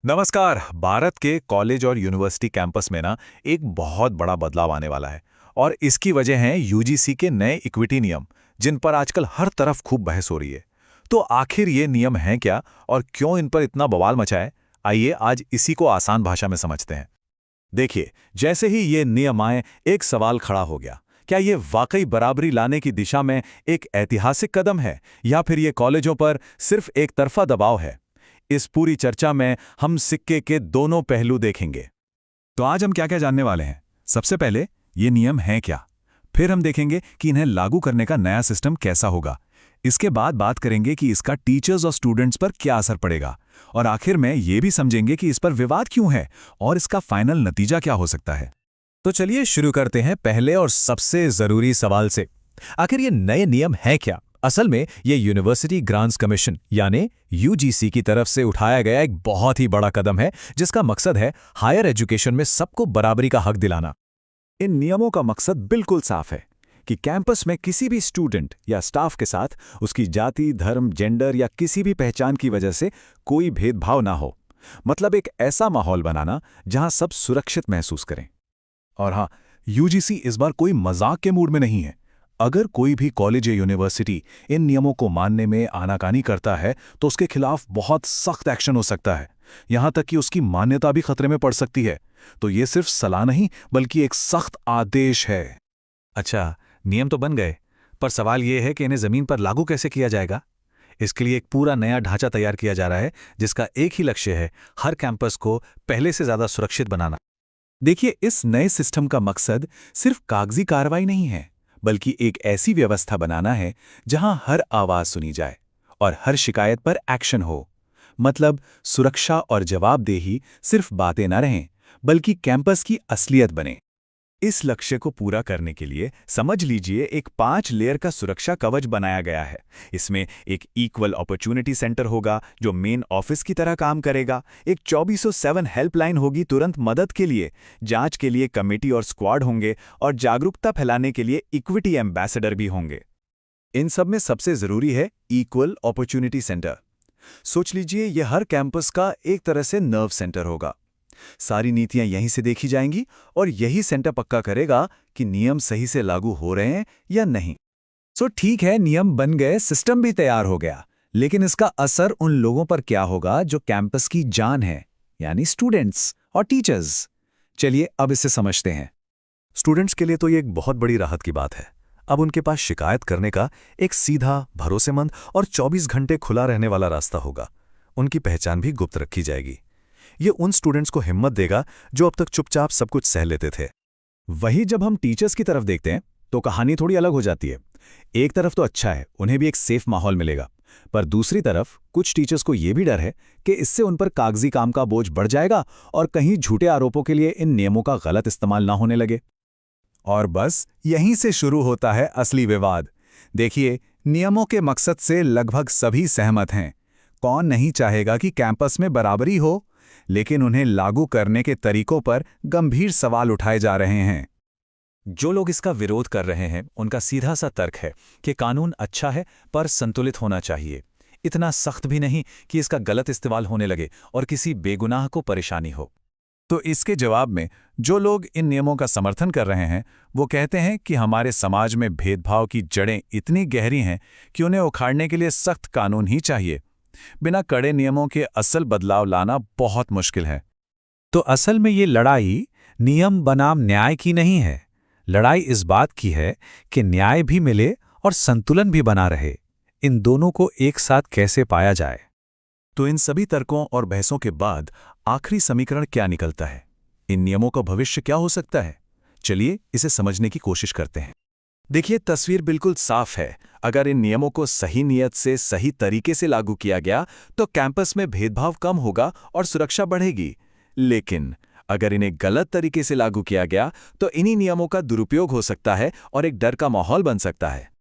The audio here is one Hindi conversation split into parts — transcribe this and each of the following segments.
नमस्कार। भारत के कॉलेज और यूनिवर्सिटी कैंपस में ना एक बहुत बड़ा बदलाव आने वाला है। और इसकी वजह है यूजीसी के नए इक्विटी नियम, जिन पर आजकल हर तरफ खूब बहस हो रही है। तो आखिर ये नियम हैं क्या और क्यों इन पर इतना बवाल मचा है? आइए आज इसी को आसान भाषा में समझते हैं। देखिए, जैसे ही ये नियम आए, एक सवाल खड़ा हो गया। क्या ये वाकई बराबरी लाने की दिशा में एक ऐतिहासिक कदम है, या फिर ये कॉलेजों पर सिर्फ एक तरफा दबाव है? इस पूरी चर्चा में हम सिक्के के दोनों पहलू देखेंगे। तो आज हम क्या-क्या जानने वाले हैं। सबसे पहले, ये नियम हैं क्या? फिर हम देखेंगे कि इन्हें लागू करने का नया सिस्टम कैसा होगा। इसके बाद बात करेंगे कि इसका टीचर्स और स्टूडेंट्स पर क्या असर पड़ेगा। और आखिर में ये भी समझेंगे कि इस पर विवाद क्यों है और इसका फाइनल नतीजा क्या हो सकता है। तो चलिए शुरू करते हैं पहले और सबसे जरूरी सवाल से। आखिर ये नए नियम हैं क्या? असल में ये यूनिवर्सिटी ग्रांट्स कमीशन यानी यूजीसी की तरफ से उठाया गया एक बहुत ही बड़ा कदम है, जिसका मकसद है हायर एजुकेशन में सबको बराबरी का हक दिलाना। इन नियमों का मकसद बिल्कुल साफ है कि कैंपस में किसी भी स्टूडेंट या स्टाफ के साथ उसकी जाति, धर्म, जेंडर या किसी भी पहचान की वजह से कोई भेदभाव ना हो। मतलब एक ऐसा माहौल बनाना जहां सब सुरक्षित महसूस करें। और हाँ, यूजीसी इस बार कोई मजाक के मूड में नहीं है। अगर कोई भी कॉलेज या यूनिवर्सिटी इन नियमों को मानने में आनाकानी करता है, तो उसके खिलाफ बहुत सख्त एक्शन हो सकता है। यहां तक कि उसकी मान्यता भी खतरे में पड़ सकती है। तो ये सिर्फ सलाह नहीं, बल्कि एक सख्त आदेश है। अच्छा, नियम तो बन गए, पर सवाल यह है कि इन्हें जमीन पर लागू कैसे किया जाएगा। इसके लिए एक पूरा नया ढांचा तैयार किया जा रहा है, जिसका एक ही लक्ष्य है, हर कैंपस को पहले से ज्यादा सुरक्षित बनाना। देखिए, इस नए सिस्टम का मकसद सिर्फ कागजी कार्रवाई नहीं है, बल्कि एक ऐसी व्यवस्था बनाना है जहां हर आवाज सुनी जाए और हर शिकायत पर एक्शन हो। मतलब सुरक्षा और जवाबदेही सिर्फ बातें न रहें, बल्कि कैंपस की असलियत बने। इस लक्ष्य को पूरा करने के लिए समझ लीजिए एक 5 लेयर का सुरक्षा कवच बनाया गया है। इसमें एक इक्वल अपॉर्चुनिटी सेंटर होगा जो मेन ऑफिस की तरह काम करेगा। एक 24/7 हेल्पलाइन होगी तुरंत मदद के लिए। जांच के लिए कमेटी और स्क्वाड होंगे और जागरूकता फैलाने के लिए इक्विटी एम्बेसडर भी होंगे। इन सब में सबसे जरूरी है इक्वल अपॉर्चुनिटी सेंटर। सोच लीजिए यह हर कैंपस का एक तरह से नर्व सेंटर होगा। सारी नीतियां यहीं से देखी जाएंगी और यही सेंटर पक्का करेगा कि नियम सही से लागू हो रहे हैं या नहीं। ठीक है, नियम बन गए, सिस्टम भी तैयार हो गया, लेकिन इसका असर उन लोगों पर क्या होगा जो कैंपस की जान है, यानी स्टूडेंट्स और टीचर्स। चलिए अब इसे समझते हैं। स्टूडेंट्स के लिए तो ये एक बहुत बड़ी राहत की बात है। अब उनके पास शिकायत करने का एक सीधा, भरोसेमंद और 24 घंटे खुला रहने वाला रास्ता होगा। उनकी पहचान भी गुप्त रखी जाएगी। ये उन स्टूडेंट्स को हिम्मत देगा जो अब तक चुपचाप सब कुछ सह लेते थे। वही जब हम टीचर्स की तरफ देखते हैं, तो कहानी थोड़ी अलग हो जाती है। एक तरफ तो अच्छा है, उन्हें भी एक सेफ माहौल मिलेगा, पर दूसरी तरफ कुछ टीचर्स को यह भी डर है कि इससे उन पर कागजी काम का बोझ बढ़ जाएगा और कहीं झूठे आरोपों के लिए इन नियमों का गलत इस्तेमाल ना होने लगे। और बस यहीं से शुरू होता है असली विवाद। देखिए, नियमों के मकसद से लगभग सभी सहमत हैं। कौन नहीं चाहेगा कि कैंपस में बराबरी हो, लेकिन उन्हें लागू करने के तरीकों पर गंभीर सवाल उठाए जा रहे हैं। जो लोग इसका विरोध कर रहे हैं, उनका सीधा सा तर्क है कि कानून अच्छा है पर संतुलित होना चाहिए। इतना सख्त भी नहीं कि इसका गलत इस्तेमाल होने लगे और किसी बेगुनाह को परेशानी हो। तो इसके जवाब में जो लोग इन नियमों का समर्थन कर रहे हैं, वो कहते हैं कि हमारे समाज में भेदभाव की जड़ें इतनी गहरी हैं कि उन्हें उखाड़ने के लिए सख्त कानून ही चाहिए। बिना कड़े नियमों के असल बदलाव लाना बहुत मुश्किल है। तो असल में ये लड़ाई नियम बनाम न्याय की नहीं है। लड़ाई इस बात की है कि न्याय भी मिले और संतुलन भी बना रहे। इन दोनों को एक साथ कैसे पाया जाए। तो इन सभी तर्कों और बहसों के बाद आखिरी समीकरण क्या निकलता है? इन नियमों का भविष्य क्या हो सकता है? चलिए इसे समझने की कोशिश करते हैं। देखिए, तस्वीर बिल्कुल साफ है। अगर इन नियमों को सही नियत से सही तरीके से लागू किया गया तो कैंपस में भेदभाव कम होगा और सुरक्षा बढ़ेगी। लेकिन अगर इन्हें गलत तरीके से लागू किया गया तो इन्हीं नियमों का दुरुपयोग हो सकता है और एक डर का माहौल बन सकता है।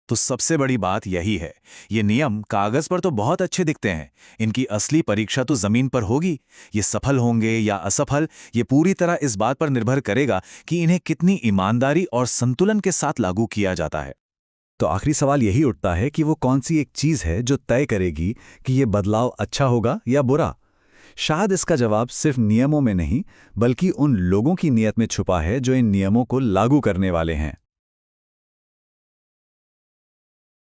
तो सबसे बड़ी बात यही है, ये नियम कागज पर तो बहुत अच्छे दिखते हैं, इनकी असली परीक्षा तो जमीन पर होगी। ये सफल होंगे या असफल, ये पूरी तरह इस बात पर निर्भर करेगा कि इन्हें कितनी ईमानदारी और संतुलन के साथ लागू किया जाता है। तो आखिरी सवाल यही उठता है कि वो कौन सी एक चीज है जो तय करेगी कि ये बदलाव अच्छा होगा या बुरा। शायद इसका जवाब सिर्फ नियमों में नहीं, बल्कि उन लोगों की नीयत में छुपा है जो इन नियमों को लागू करने वाले हैं।